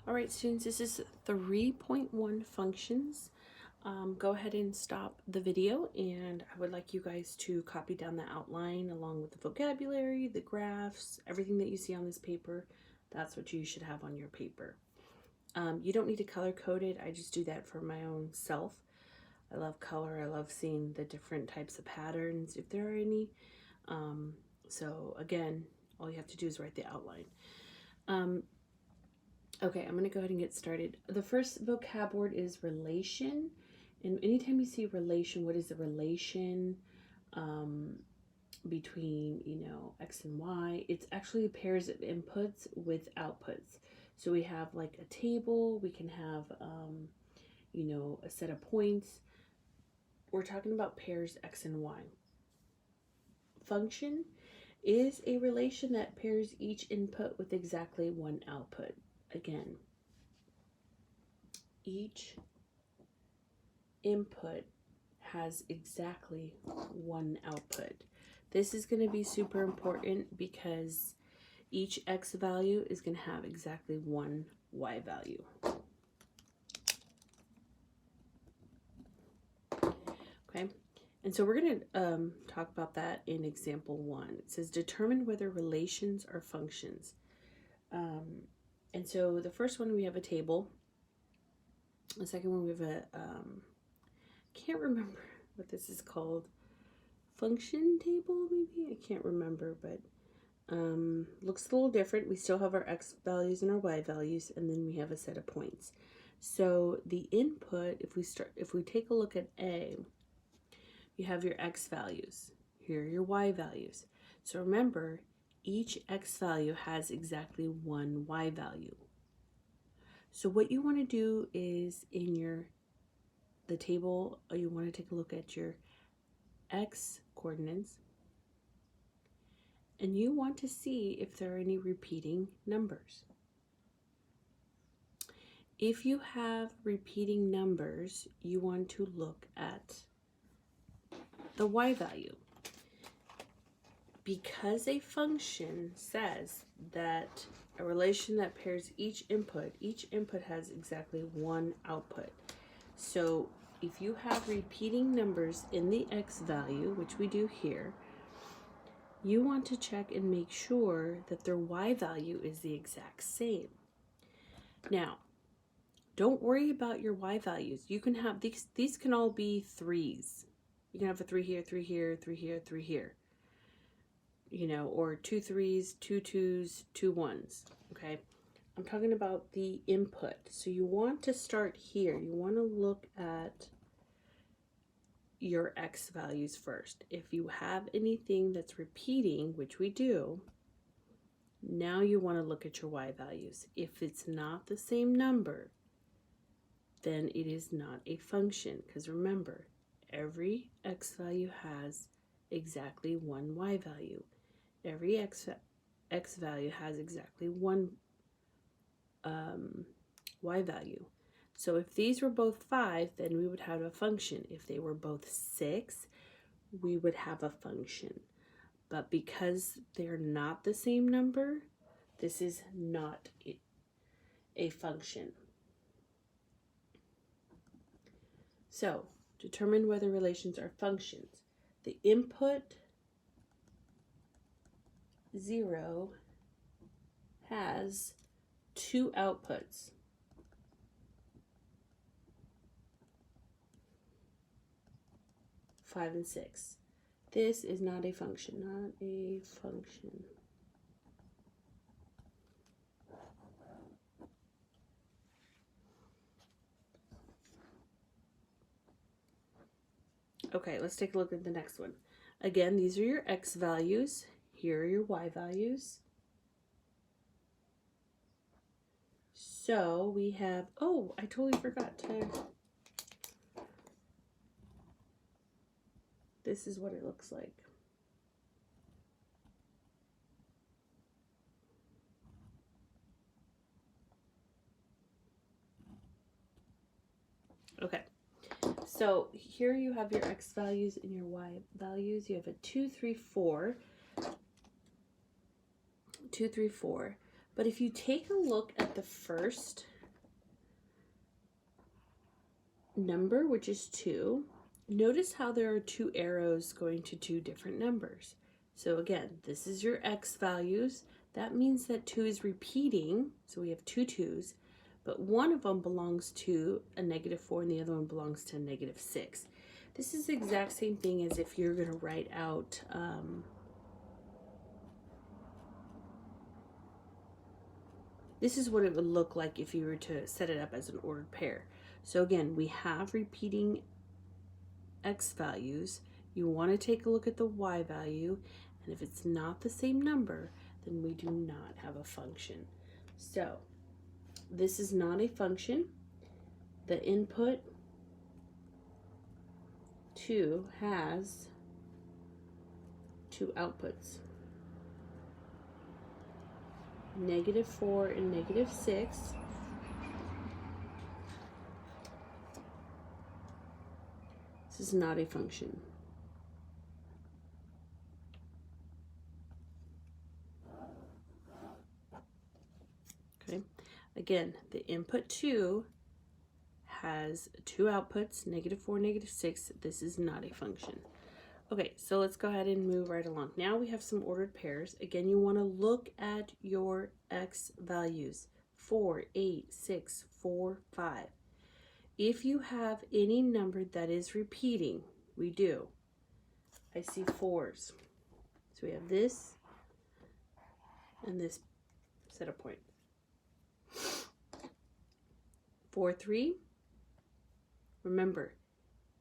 All right, students, this is 3.1 functions. Go ahead and stop the video, and I would like you guys to copy down the outline along with the vocabulary, the graphs, everything that you see on this paper. That's what you should have on your paper. You don't need to color code it. I just do that for my own self. I love color. I love seeing the different types of patterns, if there are any. So again, all you have to do is write the outline. Okay, I'm going to go ahead and get started. The first vocab word is relation. And anytime you see relation, what is the relation between, X and Y? It's actually pairs of inputs with outputs. So we have like a table, we can have, a set of points. We're talking about pairs X and Y. Function is a relation that pairs each input with exactly one output. Again, each input has exactly one output. This is going to be super important because each X value is going to have exactly one Y value. Okay, and so we're going to talk about that in example 1. It says determine whether relations are functions. And so the first one, we have a table. The second one, we have a, can't remember what this is called. Function table, maybe? I can't remember, but looks a little different. We still have our X values and our Y values, and then we have a set of points. So the input, if we take a look at A, you have your X values. Here are your Y values. So remember, each X value has exactly one Y value. So what you want to do is in the table, you want to take a look at your X coordinates, and you want to see if there are any repeating numbers. If you have repeating numbers, you want to look at the Y value. Because a function says that a relation that pairs each input has exactly one output. So if you have repeating numbers in the X value, which we do here, you want to check and make sure that their Y value is the exact same. Now, don't worry about your Y values. You can have these can all be 3s. You can have a 3 here, 3 here, 3 here, 3 here. Or 2 3s, 2 2s, 2 1s. Okay? I'm talking about the input. So you want to start here. You want to look at your X values first. If you have anything that's repeating, which we do, now you want to look at your Y values. If it's not the same number, then it is not a function. Because remember, every X value has exactly one Y value. Every X value has exactly one Y value. So if these were both 5, then we would have a function. If they were both 6, we would have a function. But because they're not the same number, this is not a function. So, determine whether relations are functions. The input 0 has 2 outputs. Five and 6. This is not a function, not a function. Okay, let's take a look at the next one. Again, these are your X values. Here are your Y values. So we have, oh, I totally forgot to, this is what it looks like. Okay, so here you have your X values and your Y values. You have a 2, 3, 4. 2, 3, 4. But if you take a look at the first number, which is 2, notice how there are 2 arrows going to 2 different numbers. So again, this is your x values. That means that 2 is repeating, so we have 2 2's, but one of them belongs to a -4 and the other one belongs to a -6. This is the exact same thing as if you're going to write out this is what it would look like if you were to set it up as an ordered pair. So again, we have repeating x values. You want to take a look at the y value, and if it's not the same number, then we do not have a function. So this is not a function. The input 2 has 2 outputs, -4 and -6. This is not a function. Okay, again, the input 2 has 2 outputs, -4, -6. This is not a function. Okay, so let's go ahead and move right along. Now we have some ordered pairs. Again, you want to look at your x values. 4, 8, 6, 4, 5. If you have any number that is repeating, we do. I see 4s. So we have this and this set of points. 4, 3. Remember,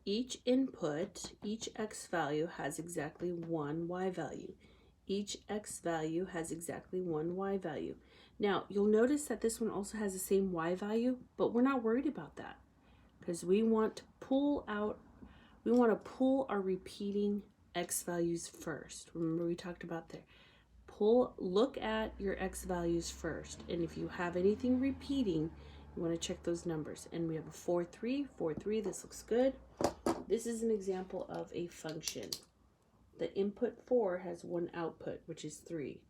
each input, each x value has exactly 1 y value. Each x value has exactly 1 y value. Now, you'll notice that this one also has the same y value, but we're not worried about that because we want to pull our repeating x values first. Remember we talked about there. Look at your x values first, and if you have anything repeating, you want to check those numbers. And we have a 4, 3, 4, 3. This looks good. This is an example of a function. The input 4 has 1 output, which is 3.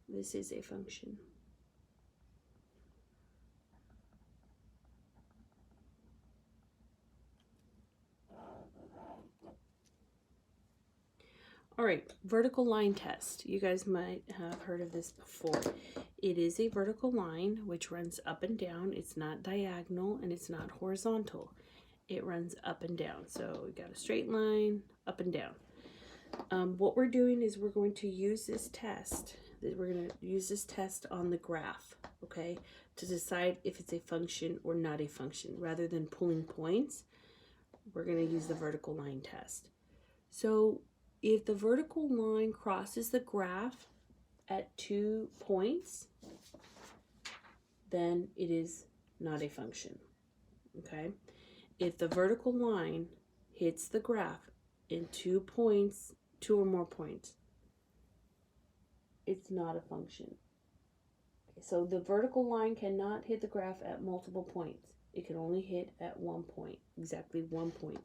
This is a function. All right, vertical line test. You guys might have heard of this before. It is a vertical line which runs up and down. It's not diagonal and it's not horizontal. It runs up and down. So we got a straight line, up and down. What we're doing is we're going to use this test. We're going to use this test on the graph, okay, to decide if it's a function or not a function. Rather than pulling points, we're going to use the vertical line test. So if the vertical line crosses the graph at 2 points, then it is not a function, okay? If the vertical line hits the graph in 2 points, 2 or more points, it's not a function. Okay, so the vertical line cannot hit the graph at multiple points. It can only hit at 1 point, exactly 1 point.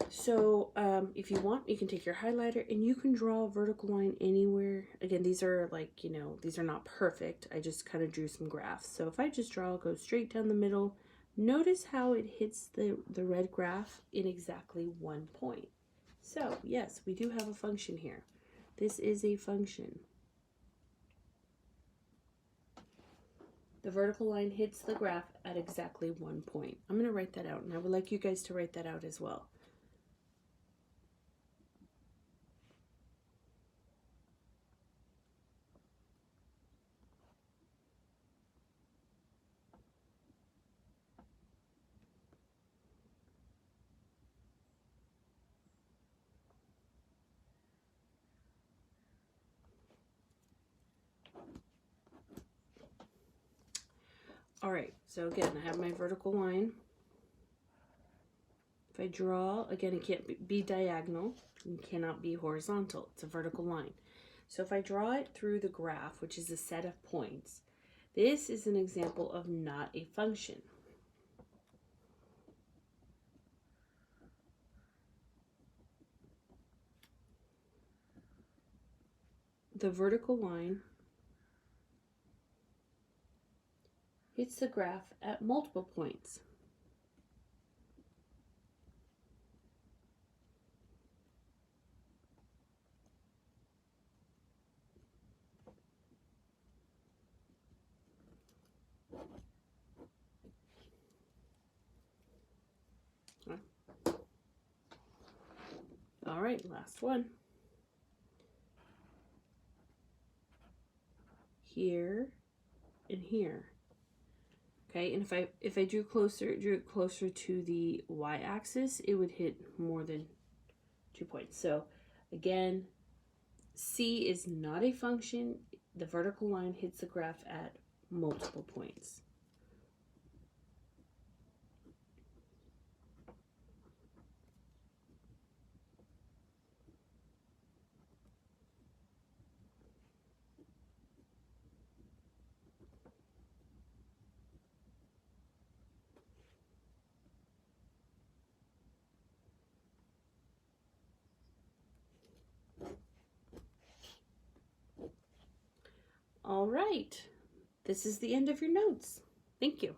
So if you want, you can take your highlighter and you can draw a vertical line anywhere. Again, these are like, these are not perfect. I just kind of drew some graphs. So if I just draw, go straight down the middle, notice how it hits the red graph in exactly 1 point. So yes, we do have a function here. This is a function. The vertical line hits the graph at exactly 1 point. I'm going to write that out, and I would like you guys to write that out as well. All right, so again, I have my vertical line. If I draw, again, it can't be diagonal. It cannot be horizontal. It's a vertical line. So if I draw it through the graph, which is a set of points, this is an example of not a function. the vertical line hits the graph at multiple points. All right, last one. Here and here. Okay, and if I drew it closer to the y-axis, it would hit more than 2 points. So again, C is not a function. The vertical line hits the graph at multiple points. All right, this is the end of your notes. Thank you.